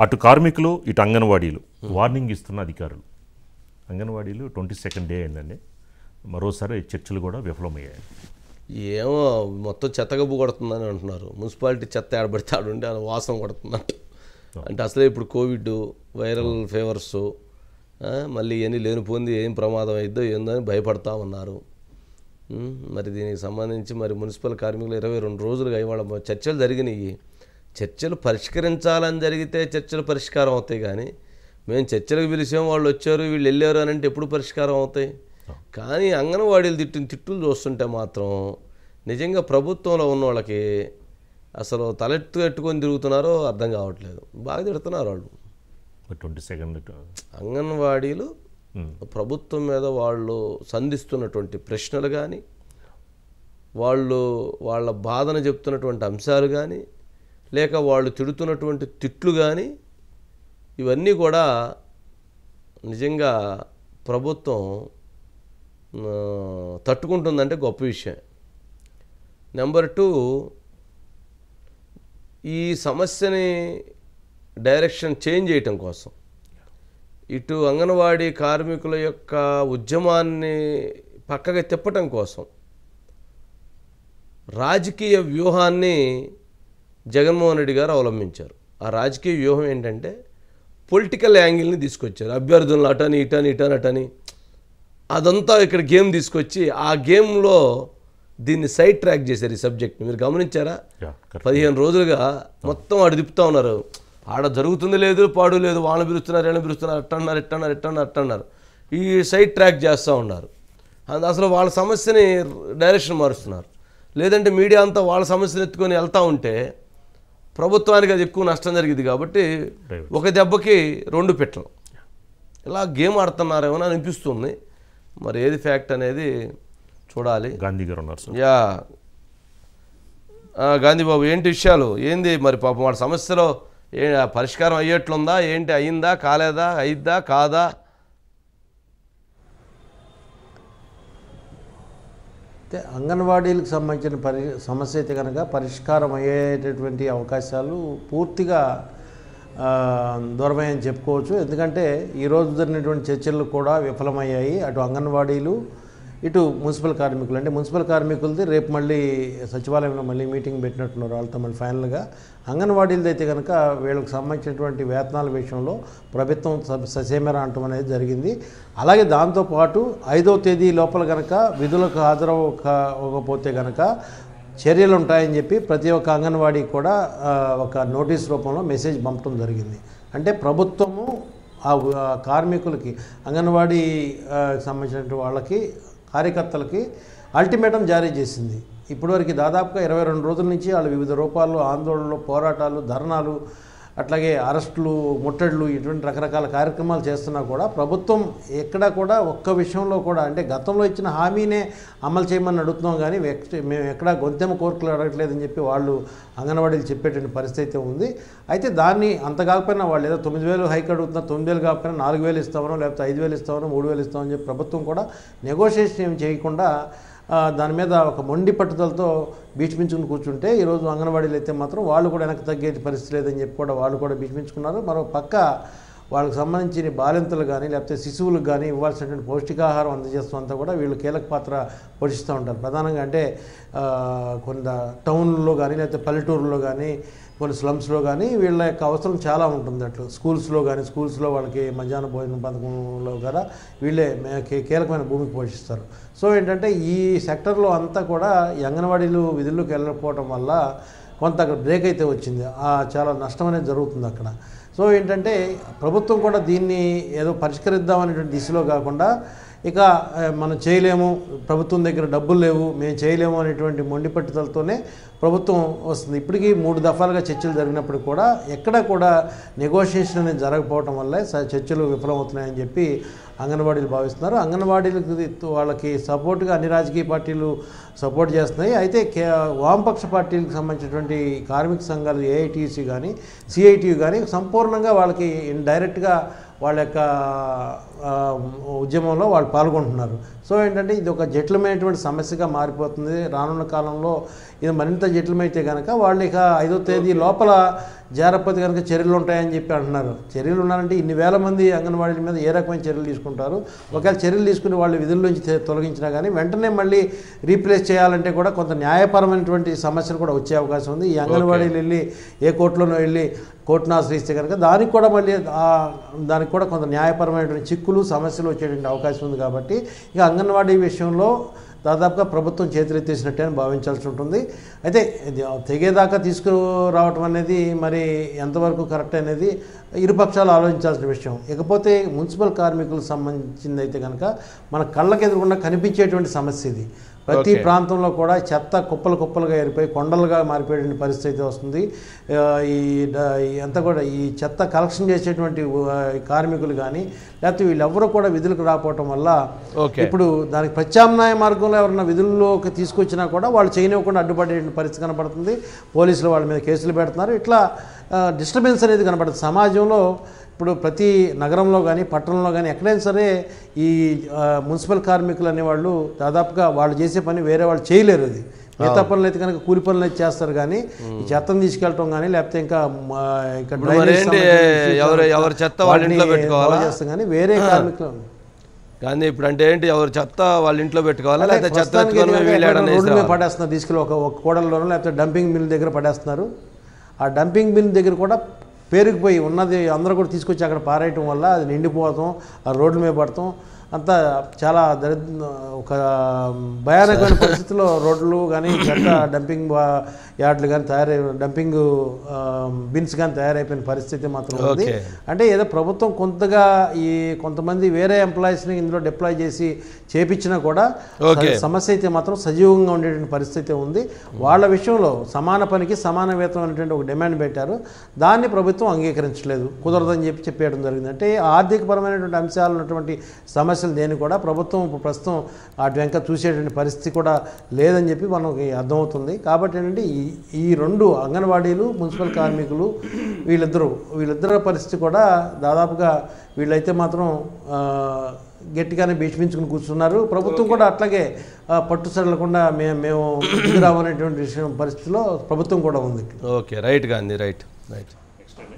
అటు కార్మికులు ఇటు అంగన్వాడీలు వార్నింగ్ ఇస్తున్న అధికారులు. అంగన్వాడీలు 22nd డే అయిందండి, మరోసారి చర్చలు కూడా విఫలమయ్యాయి. ఏమో మొత్తం చెత్తగబ్బు కొడుతుందని అంటున్నారు. మున్సిపాలిటీ చెత్త ఏడబడితే ఆడుండి అలా వాసన కొడుతున్నట్టు. అంటే అసలే ఇప్పుడు కోవిడ్, వైరల్ ఫీవర్స్, మళ్ళీ ఇవన్నీ లేనిపోయింది, ఏం ప్రమాదం అయిద్దో ఏందో అని భయపడతా ఉన్నారు. మరి దీనికి సంబంధించి మరి మున్సిపల్ కార్మికులు 22 రోజులుగా ఇవాళ చర్చలు జరిగినాయి. చర్చలు పరిష్కరించాలని జరిగితే చర్చలు పరిష్కారం అవుతాయి, కానీ మేము చర్చలకు పిలిచాం, వాళ్ళు వచ్చారు, వీళ్ళు వెళ్ళారు అని అంటే ఎప్పుడు పరిష్కారం అవుతాయి? కానీ అంగన్వాడీలు తిట్టిన తిట్టులు చూస్తుంటే మాత్రం నిజంగా ప్రభుత్వంలో ఉన్న వాళ్ళకి అసలు తలెత్తు పెట్టుకొని తిరుగుతున్నారో అర్థం కావట్లేదు. బాగా తిడుతున్నారు వాళ్ళు. 22nd అంగన్వాడీలు ప్రభుత్వం మీద వాళ్ళు సంధిస్తున్నటువంటి ప్రశ్నలు కానీ, వాళ్ళ బాధను చెప్తున్నటువంటి అంశాలు కానీ, లేక వాళ్ళు తిడుతున్నటువంటి తిట్లు కానీ, ఇవన్నీ కూడా నిజంగా ప్రభుత్వం తట్టుకుంటుందంటే గొప్ప విషయం. నెంబర్ 2, ఈ సమస్యని డైరెక్షన్ చేంజ్ చేయటం కోసం, ఇటు అంగన్వాడీ కార్మికుల యొక్క ఉద్యమాన్ని పక్కగా తిప్పటం కోసం రాజకీయ వ్యూహాన్ని జగన్మోహన్ రెడ్డి గారు అవలంబించారు. ఆ రాజకీయ వ్యూహం ఏంటంటే పొలిటికల్ యాంగిల్ని తీసుకొచ్చారు. అభ్యర్థులను అటని ఇటని అదంతా ఇక్కడ గేమ్ తీసుకొచ్చి ఆ గేమ్లో దీన్ని సైడ్ ట్రాక్ చేశారు. ఈ సబ్జెక్ట్ని మీరు గమనించారా? 15 రోజులుగా మొత్తం ఆడు తిప్పుతూ ఉన్నారు. ఆడ జరుగుతుంది లేదు, పాడు లేదు, వాళ్ళని పిలుస్తున్నారు, వీళ్ళని పిలుస్తున్నారు, అట్టన్నారు. ఈ సైడ్ ట్రాక్ చేస్తూ ఉన్నారు. అసలు వాళ్ళ సమస్యని డైరెక్షన్ మారుస్తున్నారు. లేదంటే మీడియా అంతా వాళ్ళ సమస్యను ఎత్తుకొని వెళ్తూ ఉంటే ప్రభుత్వానికి అది ఎక్కువ నష్టం జరిగింది. కాబట్టి ఒక దెబ్బకి 2 పిట్టలు ఇలా గేమ్ ఆడుతున్నారేమో అని అనిపిస్తుంది. మరి ఏది ఫ్యాక్ట్ అనేది చూడాలి. గాంధీ గారు ఉన్నారు. గాంధీ బాబు, ఏంటి విషయాలు ఏంది మరి? పాపం వాళ్ళ సమస్యలో పరిష్కారం అయ్యేట్లుందా ఏంటి? అయ్యిందా కాలేదా? అయిద్దా కాదా? అంగన్వాడీలకు సంబంధించిన సమస్య అయితే కనుక పరిష్కారం అయ్యేటటువంటి అవకాశాలు పూర్తిగా దూరమయ్యని చెప్పుకోవచ్చు. ఎందుకంటే ఈరోజు జరిగినటువంటి చర్చలు కూడా విఫలమయ్యాయి. అటు అంగన్వాడీలు, ఇటు మున్సిపల్ కార్మికులు. అంటే మున్సిపల్ కార్మికులది రేపు మళ్ళీ సచివాలయంలో మళ్ళీ మీటింగ్ పెట్టినట్టున్నారు వాళ్ళతో. మళ్ళీ ఫైనల్గా అంగన్వాడీలది అయితే కనుక వీళ్ళకి సంబంధించినటువంటి వేతనాల విషయంలో ప్రభుత్వం ససేమరా అంటం అనేది జరిగింది. అలాగే దాంతోపాటు 5వ తేదీ లోపల కనుక విధులకు హాజరవ్వకపోతే కనుక చర్యలు ఉంటాయని చెప్పి ప్రతి ఒక్క అంగన్వాడీ కూడా ఒక నోటీస్ రూపంలో మెసేజ్ పంపడం జరిగింది. అంటే ప్రభుత్వము ఆ కార్మికులకి, అంగన్వాడీ సంబంధించిన వాళ్ళకి, కార్యకర్తలకి అల్టిమేటం జారీ చేసింది. ఇప్పటివరకు దాదాపుగా 22 రోజుల నుంచి వాళ్ళు వివిధ రూపాల్లో ఆందోళనలు, పోరాటాలు, ధర్నాలు, అట్లాగే అరెస్టులు, ముట్టడులు, ఇటువంటి రకరకాల కార్యక్రమాలు చేస్తున్నా కూడా ప్రభుత్వం ఎక్కడా కూడా ఒక్క విషయంలో కూడా, అంటే గతంలో ఇచ్చిన హామీనే అమలు చేయమని అడుగుతున్నాం కానీ మేము ఎక్కడా గొంతెమ్మ కోరికలు అడగట్లేదని చెప్పి వాళ్ళు అంగన్వాడీలు చెప్పేటువంటి పరిస్థితి ఉంది. అయితే దాన్ని అంత కాకపోయినా వాళ్ళు ఏదో 9,000 హైక్ అడుగుతున్నా, 9,000 కాకపోయినా 4,000 ఇస్తామనో, లేకపోతే 5,000 ఇస్తామనో, 3,000 ఇస్తామని చెప్పి ప్రభుత్వం కూడా నెగోషియేషన్ ఏం చేయకుండా దాని మీద ఒక మొండి పట్టుదలతో బీచ్మించుకుని కూర్చుంటే, ఈరోజు అంగన్వాడీలు అయితే మాత్రం వాళ్ళు కూడా వెనక్కి తగ్గే పరిస్థితి లేదని చెప్పి కూడా వాళ్ళు కూడా బీచ్మించుకున్నారు. మరో పక్క వాళ్ళకి సంబంధించిన బాలింతలు కానీ లేకపోతే శిశువులకు కానీ ఇవ్వాల్సినటువంటి పౌష్టికాహారం అందజేస్తామంతా కూడా వీళ్ళు కీలక పాత్ర పోషిస్తూ ఉంటారు. ప్రధానంగా అంటే కొంత టౌన్లో కానీ లేకపోతే పల్లెటూరులో కానీ కొన్ని స్లమ్స్లో కానీ వీళ్ళ యొక్క అవసరం చాలా ఉంటుంది. అట్లా స్కూల్స్లో వాళ్ళకి మధ్యాహ్న భోజన పథకంలో కూడా వీళ్ళే కీలకమైన భూమికి పోషిస్తారు. సో ఏంటంటే ఈ సెక్టర్లో అంతా కూడా ఈ అంగన్వాడీలు విధుల్లోకి వెళ్ళకపోవడం వల్ల కొంత అక్కడ బ్రేక్ అయితే వచ్చింది. చాలా నష్టం అనేది జరుగుతుంది అక్కడ. సో ఏంటంటే ప్రభుత్వం కూడా దీన్ని ఏదో పరిష్కరిద్దామనేటువంటి దిశలో కాకుండా ఇక మనం చేయలేము, ప్రభుత్వం దగ్గర డబ్బులు లేవు, మేము చేయలేము అనేటువంటి మొండి పట్టుదలతోనే ప్రభుత్వం వస్తుంది. ఇప్పటికీ 3 దఫాలుగా చర్చలు జరిగినప్పుడు కూడా ఎక్కడా కూడా నెగోషియేషన్ అనేది జరగకపోవడం వల్లే చర్చలు విఫలమవుతున్నాయని చెప్పి అంగన్వాడీలు భావిస్తున్నారు. అంగన్వాడీలకు వాళ్ళకి సపోర్ట్గా అన్ని రాజకీయ పార్టీలు సపోర్ట్ చేస్తున్నాయి. అయితే వామపక్ష పార్టీలకు సంబంధించినటువంటి కార్మిక సంఘాలు ఏఐటీసీ కానీ సిఐటియు కానీ సంపూర్ణంగా వాళ్ళకి డైరెక్ట్గా వాళ్ళ యొక్క ఉద్యమంలో వాళ్ళు పాల్గొంటున్నారు. సో ఏంటంటే ఇది ఒక జటిలమైనటువంటి సమస్యగా మారిపోతుంది. రానున్న కాలంలో ఇది మరింత జటిలమైతే కనుక వాళ్ళు ఇక 5వ తేదీ లోపల జారకపోతే కనుక చర్యలు ఉంటాయని చెప్పి అంటున్నారు. చర్యలు ఉన్నారంటే ఇన్ని వేల మంది అంగన్వాడీల మీద ఏ రకమైన చర్యలు తీసుకుంటారు? ఒకవేళ చర్యలు తీసుకుని వాళ్ళు విధుల నుంచి తొలగించినా కానీ వెంటనే మళ్ళీ రీప్లేస్ చేయాలంటే కూడా కొంత న్యాయపరమైనటువంటి సమస్యలు కూడా వచ్చే అవకాశం ఉంది. ఈ అంగన్వాడీలు వెళ్ళి ఏ కోర్టులోనో వెళ్ళి కోర్టును ఆశ్రయిస్తే కనుక దానికి కూడా మళ్ళీ దానికి కూడా కొంత న్యాయపరమైనటువంటి చిక్కులు సమస్యలు వచ్చేటువంటి అవకాశం ఉంది. కాబట్టి ఇక అంగన్వాడీ విషయంలో దాదాపుగా ప్రభుత్వం చేతులెత్తేసినట్టే అని భావించాల్సి ఉంటుంది. అయితే తెగేదాకా తీసుకురావటం అనేది మరి ఎంతవరకు కరెక్ట్ అనేది ఇరుపక్షాలు ఆలోచించాల్సిన విషయం. ఇకపోతే మున్సిపల్ కార్మికులకు సంబంధించింది అయితే కనుక మన కళ్ళకి ఎదురుకుండా కనిపించేటువంటి సమస్య ఇది. ప్రతి ప్రాంతంలో కూడా చెత్త కుప్పలుగా ఏరిపోయి కొండలుగా మారిపోయే పరిస్థితి వస్తుంది. అంతా కూడా ఈ చెత్త కలెక్షన్ చేసేటువంటి కార్మికులు కానీ లేకపోతే వీళ్ళెవరూ కూడా విధులకు రాకపోవటం వల్ల ఇప్పుడు దానికి ప్రత్యామ్నాయ మార్గంలో ఎవరన్నా విధుల్లోకి తీసుకొచ్చినా కూడా వాళ్ళు చేయనివ్వకుండా అడ్డుపడే పరిస్థితి కనపడుతుంది. పోలీసులు వాళ్ళ మీద కేసులు పెడుతున్నారు. ఇట్లా డిస్టర్బెన్స్ అనేది కనపడుతుంది సమాజంలో. ఇప్పుడు ప్రతి నగరంలో కానీ పట్టణంలో కానీ ఎక్కడైనా సరే ఈ మున్సిపల్ కార్మికులు అనేవాళ్ళు దాదాపుగా వాళ్ళు చేసే పని వేరే వాళ్ళు చేయలేరు. అది మిగతా పనులు అయితే కనుక కూలి పనులు అయితే చేస్తారు కానీ ఈ చెత్తను తీసుకెళ్ళటం కానీ లేకపోతే ఇంకా చేస్తాం కానీ వేరే కార్మికులు కానీ ఇప్పుడు అంటే ఏంటి ఎవరు చెత్త వాళ్ళ ఇంట్లో పెట్టుకోవాలా లేకపోతే చెత్త రోడ్డు మీద పడేస్తున్నారు తీసుకెళ్ళి ఒక కూడల్లోనో లేకపోతే డంపింగ్ మిల్ దగ్గర పడేస్తున్నారు. ఆ డంపింగ్ మిల్ దగ్గర కూడా పేరుకుపోయి ఉన్నది అందరూ కూడా తీసుకొచ్చి అక్కడ పారేయటం వల్ల అది నిండిపోవటం, ఆ రోడ్ల మీద పడటం అంతా చాలా ఒక భయానకమైన పరిస్థితిలో రోడ్లు కానీ చెత్త డంపింగ్ యార్డ్లు కానీ డంపింగ్ బిన్స్ కానీ తయారైపోయిన పరిస్థితి మాత్రం ఉంది. అంటే ఏదో ప్రభుత్వం కొంతమంది వేరే ఎంప్లాయీస్ని ఇందులో డిప్లాయ్ చేసి చేపించినా కూడా సమస్య అయితే మాత్రం సజీవంగా ఉండేటువంటి పరిస్థితి ఉంది. వాళ్ళ విషయంలో సమాన పనికి సమాన వేతనం అనేటువంటి ఒక డిమాండ్ పెట్టారు. దాన్ని ప్రభుత్వం అంగీకరించలేదు, కుదరదని చెప్పేయడం జరిగింది. అంటే ఆర్థికపరమైనటువంటి అంశాలు ఉన్నటువంటి సమస్యలు దేని కూడా ప్రభుత్వం ప్రస్తుతం అటు వెంక చూసేటువంటి పరిస్థితి కూడా లేదని చెప్పి మనకి అర్థమవుతుంది. కాబట్టి ఏంటంటే ఈ రెండు అంగన్వాడీలు మున్సిపల్ కార్మికులు వీళ్ళిద్దరు పరిస్థితి కూడా దాదాపుగా వీళ్ళైతే మాత్రం గట్టిగానే భీష్మించుకుని కూర్చున్నారు. ప్రభుత్వం కూడా అట్లాగే పట్టుసడలకుండా మేము రావనేటువంటి విషయం పరిస్థితిలో ప్రభుత్వం కూడా ఉంది. Okay, right Gandhi, right.